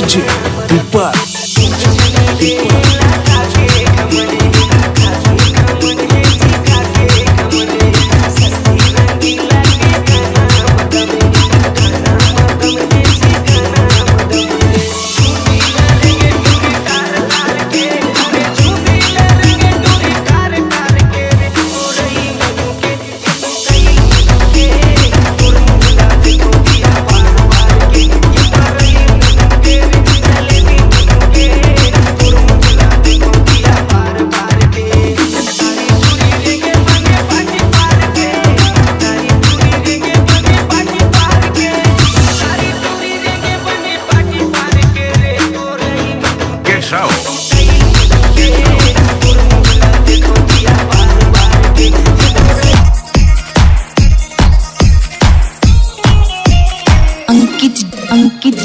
DJ Deepak. Ankit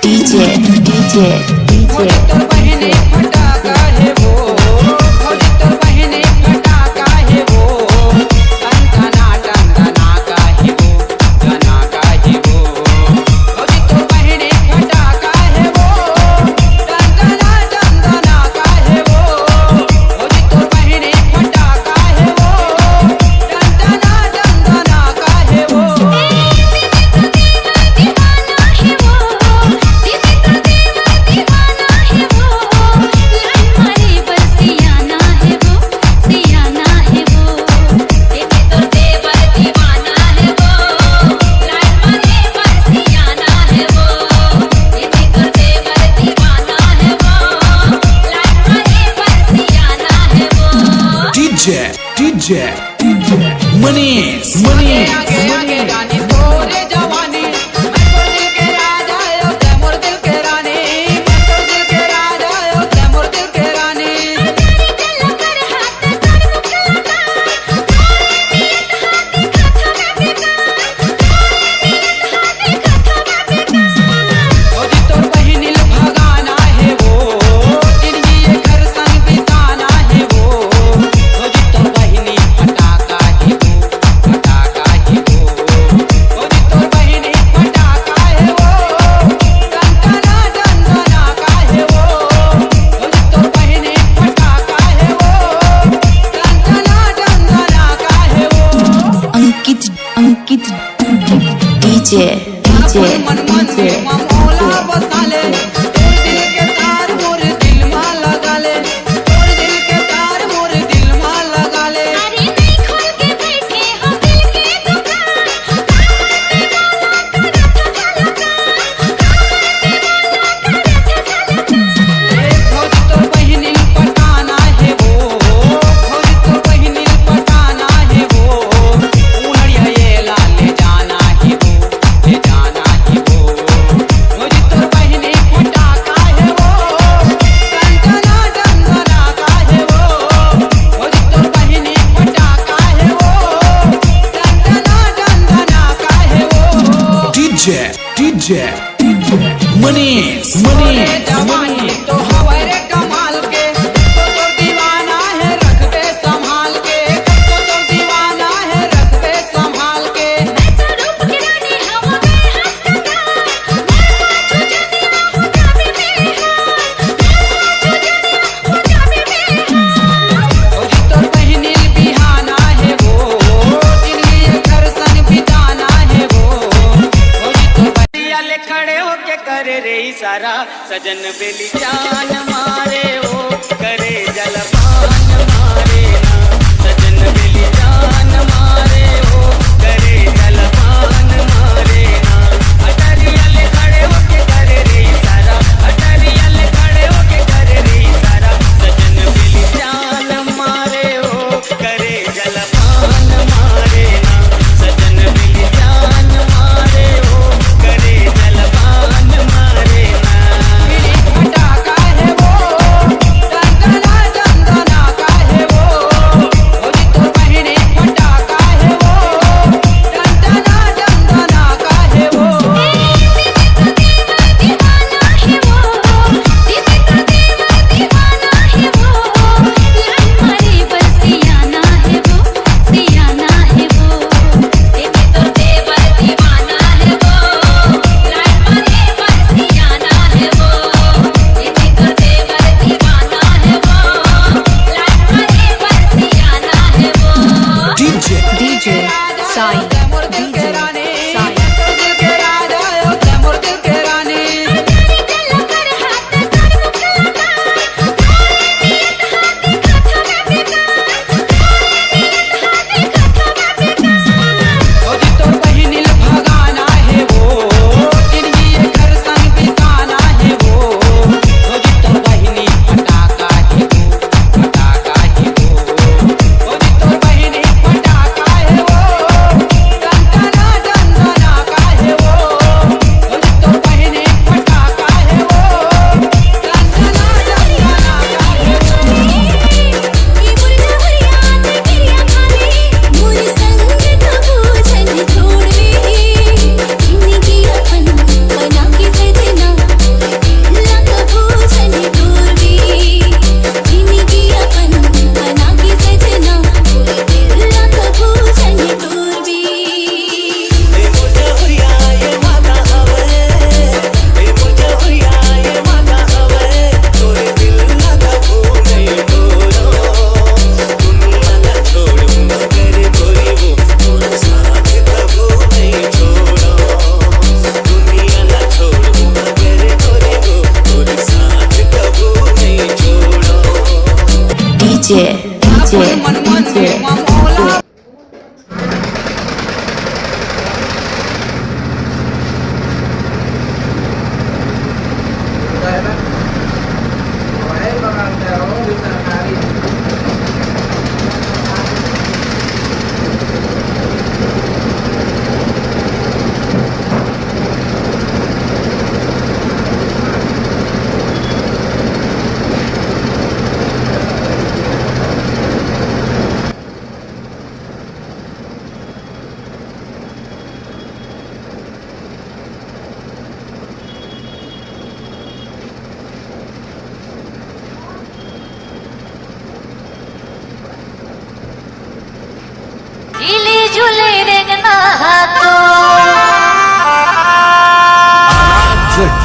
DJ तो बहने फटाका है वो, तो बहने फटाका है वो, टंटना टंटना का है वो, टना का है वो। तो बहने फटाका है वो, टंटना टंटना का है वो, तो बहने फटाका है वो, टंटना टंटना का है वो। DJ Manish. आगे रानी तोरे जवानी, मैं दिल के राजा हो तैमूर दिल के रानी, मैं दिल के राजा हो तैमूर दिल के रानी। तोर बहिनिल भगाना है वो, जिंदगी ये घर संग बिताना है वो। तोर बहिनी फटाका है वो, फटाका है वो। तोर बहिनी फटाका है वो, टंटना टंटना का है वो। तोर बहिनी फटाका है वो, टंटना टंटना का है वो। अंकित डीजे मौला बसाले, तोर दिल के तार मोर दिल मा लगा ले, तोर दिल के तार मोर दिल मा लगा ले। तोर बहिनी पटाना है वो, तोर बहिनी पटाना है वो। उनड़िया ये लाले जाना है वो, ले जाना है वो। तोर बहिनी फटाका है वो, टंटना टंटना का है वो। तोर बहिनी फटाका है वो, टंटना टंटना का है वो। DJ Manish. जवानी तो हवारे कमाल के, तो दीवाना है रखबे संभाल के, तो दीवाना है रखबे संभाल के। तोर बहिनी बिहाना है वो, जिंदगी ये घर संग बिताना है वो। तोर बहिनी खड़े होके करे रे इशारा, सजन बेली जान मारे ओ, करे जलपान मारे ना। सजन बेली जान मारे ओ, करे जलपान मारे ना। अटरियल खड़े होके करे रे इशारा, अटरियल खड़े होके करे रे इशारा। सजन बेली जान मारे ओ, करे जलपान मारे ना। सजन बेली जान मारे ओ, करे जलपान मारे ना। फटाका है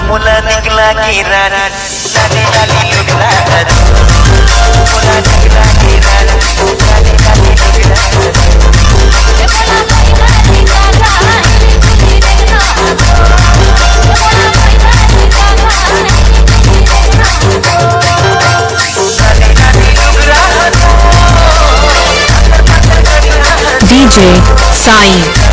मुला निकला की रानी लाली लाली लुगड़ा मुला निकला की रानी लाली लाली DJ Sai